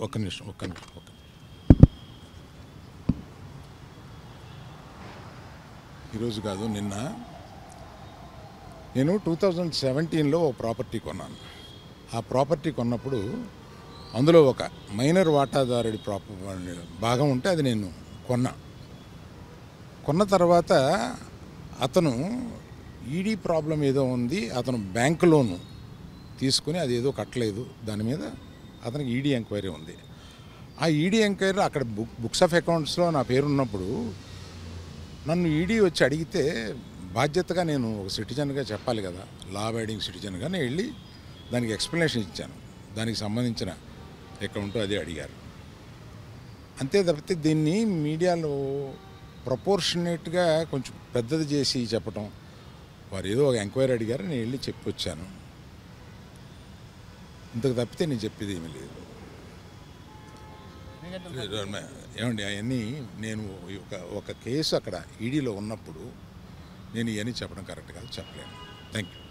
ఒక్క నిమిషం. ఈరోజు కాదు, నిన్న నేను 2017లో ఒక ప్రాపర్టీ కొన్నాను. ఆ ప్రాపర్టీ కొన్నప్పుడు అందులో ఒక మైనర్ వాటాదారుడి భాగం ఉంటే అది నేను కొన్న తర్వాత అతను ఈడీ ప్రాబ్లం ఏదో ఉంది, అతను బ్యాంక్ లోను తీసుకుని అది ఏదో కట్టలేదు, దాని మీద అతనికి ఈడీ ఎంక్వైరీ ఉంది. ఆ ఈడీ ఎంక్వైరీ అక్కడ బుక్స్ ఆఫ్ అకౌంట్స్లో నా పేరు ఉన్నప్పుడు నన్ను ఈడీ వచ్చి అడిగితే బాధ్యతగా నేను ఒక సిటిజన్గా చెప్పాలి కదా, లా అబైడింగ్ సిటిజన్గా నేను వెళ్ళి దానికి ఎక్స్ప్లెనేషన్ ఇచ్చాను. దానికి సంబంధించిన అకౌంట్ అది అడిగారు. అంతే తప్పితే దీన్ని మీడియాలో ప్రపోర్షనేట్గా కొంచెం పెద్దది చేసి చెప్పటం, వారు ఏదో ఒక ఎంక్వైరీ అడిగారు, నేను వెళ్ళి చెప్పి వచ్చాను. ఇంతకు తప్పితే నేను చెప్పేది ఏమీ లేదు. ఏమండి, అవన్నీ నేను ఒక కేసు అక్కడ ఈడీలో ఉన్నప్పుడు నేను ఇవన్నీ చెప్పడం కరెక్ట్ కాదు, చెప్పలేను. Thank you.